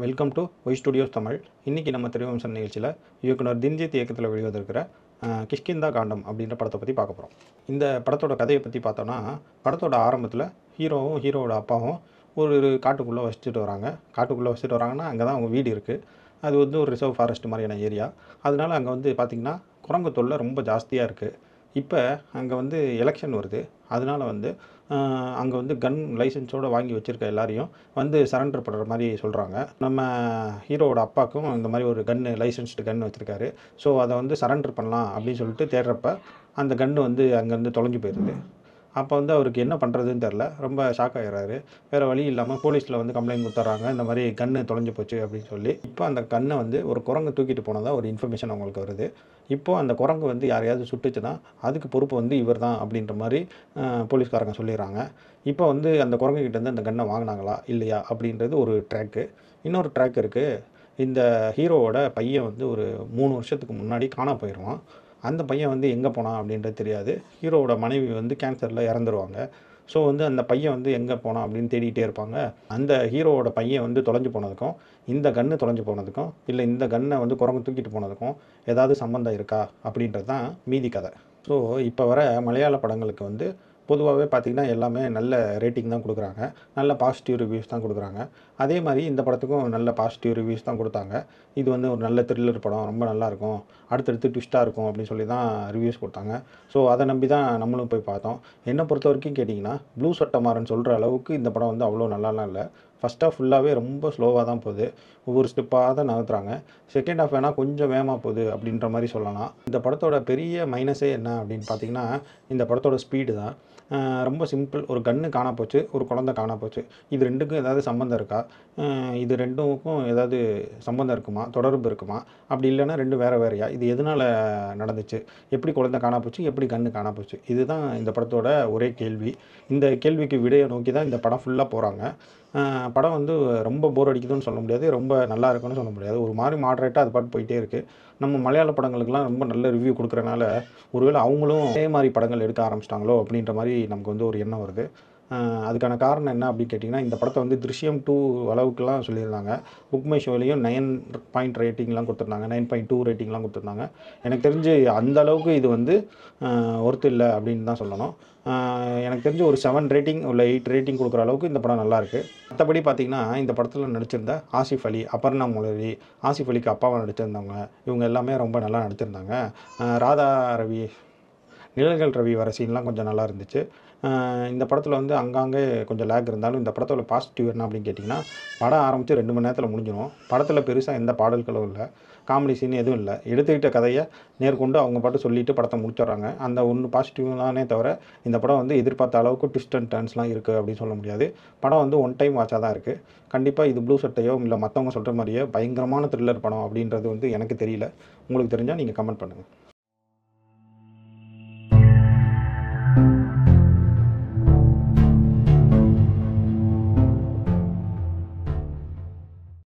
Welcome to Y studios Tamil. இன்றைக்கி நம்ம திரைவம்சம் நிகழ்ச்சியில் இயக்குனர் தின்ஜித் இயக்கத்தில் வெளிவந்திருக்கிற கிஷ்கிந்தா காண்டம் அப்படின்ற படத்தை பற்றி பார்க்க போகிறோம். இந்த படத்தோட கதையை பற்றி பார்த்தோன்னா, படத்தோட ஆரம்பத்தில் ஹீரோவும் ஹீரோவோட அப்பாவும் ஒரு காட்டுக்குள்ளே வசிச்சுட்டு வராங்கன்னா அங்கே தான் அவங்க வீடு இருக்குது. அது வந்து ஒரு ரிசர்வ் ஃபாரஸ்ட் மாதிரியான ஏரியா. அதனால அங்கே வந்து பார்த்திங்கன்னா குரங்கு தொல்லை ரொம்ப ஜாஸ்தியாக இருக்குது. இப்போ அங்கே வந்து எலெக்ஷன் வருது. அதனால வந்து அங்கே வந்து கன் லைசன்ஸோடு வாங்கி வச்சுருக்க எல்லாரையும் வந்து சரண்டர் பண்ணுற மாதிரி சொல்கிறாங்க. நம்ம ஹீரோவோட அப்பாவுக்கும் இந்த மாதிரி ஒரு லைசன்ஸ்டு கன்று வச்சுருக்காரு. ஸோ அதை வந்து சரண்டர் பண்ணலாம் அப்படின்னு சொல்லிட்டு தேடுறப்ப அந்த கன்று வந்து அங்கேருந்து தொலைஞ்சு போயிடுது. அப்போ வந்து அவருக்கு என்ன பண்ணுறதுன்னு தெரில, ரொம்ப ஷாக் ஆகிடுறாரு. வேறு வழி இல்லாமல் போலீஸில் வந்து கம்ப்ளைண்ட் கொடுத்துட்றாங்க, இந்த மாதிரி கன்று தொலைஞ்சு போச்சு அப்படின்னு சொல்லி. இப்போ அந்த கன்னை வந்து ஒரு குரங்கு தூக்கிட்டு போனதாக ஒரு இன்ஃபர்மேஷன் அவங்களுக்கு வருது. இப்போது அந்த குரங்கு வந்து யாரையாவது சுட்டுச்சுன்னா அதுக்கு பொறுப்பு வந்து இவர் தான் அப்படின்ற மாதிரி போலீஸ்காரங்க சொல்லிடுறாங்க. இப்போ வந்து அந்த குரங்குகிட்டேருந்து அந்த கன்னை வாங்கினாங்களா இல்லையா அப்படின்றது ஒரு ட்ராக்கு. இன்னொரு ட்ராக் இருக்குது. இந்த ஹீரோவோட பையன் வந்து ஒரு 3 வருஷத்துக்கு முன்னாடி காணாம போயிடுவான். அந்த பையன் வந்து எங்கே போனான் அப்படின்றது தெரியாது. ஹீரோவோட மனைவி வந்து கேன்சரில் இறந்துருவாங்க. ஸோ வந்து அந்த பையன் வந்து எங்கே போனான் அப்படின்னு தேடிகிட்டே இருப்பாங்க. அந்த ஹீரோவோட பையன் வந்து தொலைஞ்சு போனதுக்கும் இந்த கன்று தொலைஞ்சு போனதுக்கும் இல்லை இந்த கன்னை வந்து குரங்கு தூக்கிட்டு போனதுக்கும் ஏதாவது சம்மந்தம் இருக்கா அப்படின்றது தான் மீதி கதை. ஸோ இப்போ வர மலையாள படங்களுக்கு வந்து பொதுவாகவே பார்த்திங்கன்னா எல்லாமே நல்ல ரேட்டிங் தான் கொடுக்குறாங்க, நல்ல பாசிட்டிவ் ரிவ்யூஸ் தான் கொடுக்குறாங்க. அதே மாதிரி இந்த படத்துக்கும் நல்ல பாசிட்டிவ் ரிவ்யூஸ் தான் கொடுத்தாங்க. இது வந்து ஒரு நல்ல த்ரில்லர் படம், ரொம்ப நல்லாயிருக்கும், அடுத்தடுத்து ட்விஸ்ட்டாக இருக்கும் அப்படின்னு சொல்லி தான் ரிவ்யூஸ் கொடுத்தாங்க. ஸோ அதை நம்பி தான் நம்மளும் போய் பார்த்தோம். என்னை பொறுத்த வரைக்கும் கேட்டிங்கன்னா, ப்ளூ சட்டமாறன் சொல்கிற அளவுக்கு இந்த படம் வந்து அவ்வளோ நல்லாலாம் இல்லை. ஃபஸ்ட் ஹாஃப் ஃபுல்லாகவே ரொம்ப ஸ்லோவாக தான் போகுது, ஒவ்வொரு ஸ்டெப்பாக தான் நகர்த்துறாங்க. செகண்ட் ஹாஃப் வேணால் கொஞ்சம் வேகமாக போகுது அப்படின்ற மாதிரி சொல்லலாம். இந்த படத்தோட பெரிய மைனஸே என்ன அப்படின்னு பார்த்திங்கன்னா, இந்த படத்தோட ஸ்பீடு தான். ரொம்ப சிம்பிள். ஒரு கன்று காணா போச்சு, ஒரு குழந்தை காணா போச்சு. இது ரெண்டுக்கும் ஏதாவது சம்மந்தம் இருக்கா? இது ரெண்டுக்கும் ஏதாவது சம்மந்தம் இருக்குமா, தொடர்பு இருக்குமா? அப்படி இல்லைன்னா ரெண்டும் வேறு வேறையா? இது எதனால் நடந்துச்சு? எப்படி குழந்தை காணா போச்சு, எப்படி கன்று காணா போச்சு? இதுதான் இந்த படத்தோட ஒரே கேள்வி. இந்த கேள்விக்கு விடையை நோக்கி தான் இந்த படம் ஃபுல்லாக போகிறாங்க. படம் வந்து ரொம்ப போர் அடிக்குதுன்னு சொல்ல முடியாது, ரொம்ப நல்லா இருக்குன்னு சொல்ல முடியாது. ஒரு மாதிரி மாடரேட்டாக அது பாட்டு போயிட்டே இருக்குது. நம்ம மலையாள படங்களுக்கெல்லாம் ரொம்ப நல்ல ரிவ்யூ கொடுக்குறனால ஒருவேளை அவங்களும் அதே மாதிரி படங்கள் எடுக்க ஆரம்பிச்சிட்டாங்களோ அப்படின்ற மாதிரி நமக்கு வந்து ஒரு எண்ணம் வருது. அதுக்கான காரணம் என்ன அப்படின்னு கேட்டிங்கன்னா, இந்த படத்தை வந்து திருஷ்யம் 2 அளவுக்குலாம் சொல்லியிருந்தாங்க. புக் மை ஷோலையும் 9 பாயிண்ட் ரேட்டிங்லாம் கொடுத்துருந்தாங்க, 9.2 ரேட்டிங்லாம் கொடுத்துருந்தாங்க. எனக்கு தெரிஞ்சு அந்த அளவுக்கு இது வந்து ஒர்த்து இல்லை அப்படின்னு தான் சொல்லணும். எனக்கு தெரிஞ்சு ஒரு 7 ரேட்டிங் இல்லை 8 ரேட்டிங் கொடுக்குற அளவுக்கு இந்த படம் நல்லாயிருக்கு. மற்றபடி பார்த்திங்கன்னா, இந்த படத்தில் நடிச்சிருந்த ஆசிஃப் அலி, அபர்ணா மௌலவி, ஆசிஃப் அலிக்கு அப்பாவாக நடிச்சிருந்தவங்க இவங்க எல்லாமே ரொம்ப நல்லா நடிச்சிருந்தாங்க. ராதா ரவி, நிழல்கள் ரவி வர சீன்லாம் கொஞ்சம் நல்லா இருந்துச்சு. இந்த படத்தில் வந்து அங்கங்கே கொஞ்சம் லேக் இருந்தாலும் இந்த படத்தோட பாசிட்டிவ் என்ன அப்படின்னு கேட்டிங்கன்னா, படம் ஆரம்பித்து 2 மணி நேரத்தில் முடிஞ்சிடும். படத்தில் பெருசாக எந்த பாடல்களும் இல்லை, காமெடி சீன் எதுவும் இல்லை. எடுத்துக்கிட்ட கதையை நேர்கொண்டு அவங்க பாட்டு சொல்லிவிட்டு படத்தை முடிச்சிடுறாங்க. அந்த ஒன்று பாசிட்டிவ் தானே தவிர இந்த படம் வந்து எதிர்பார்த்த அளவுக்கு ட்விஸ்ட் அண்ட் டர்ன்ஸ்லாம் இருக்குது அப்படின்னு சொல்ல முடியாது. படம் வந்து ஒன் டைம் வாட்சாக தான் இருக்குது. கண்டிப்பாக இது ப்ளூ சட்டையோ இல்லை மற்றவங்க சொல்கிற மாதிரியே பயங்கரமான த்ரில்லர் படம் அப்படின்றது வந்து எனக்கு தெரியல. உங்களுக்கு தெரிஞ்சால் நீங்கள் கமெண்ட் பண்ணுங்கள்.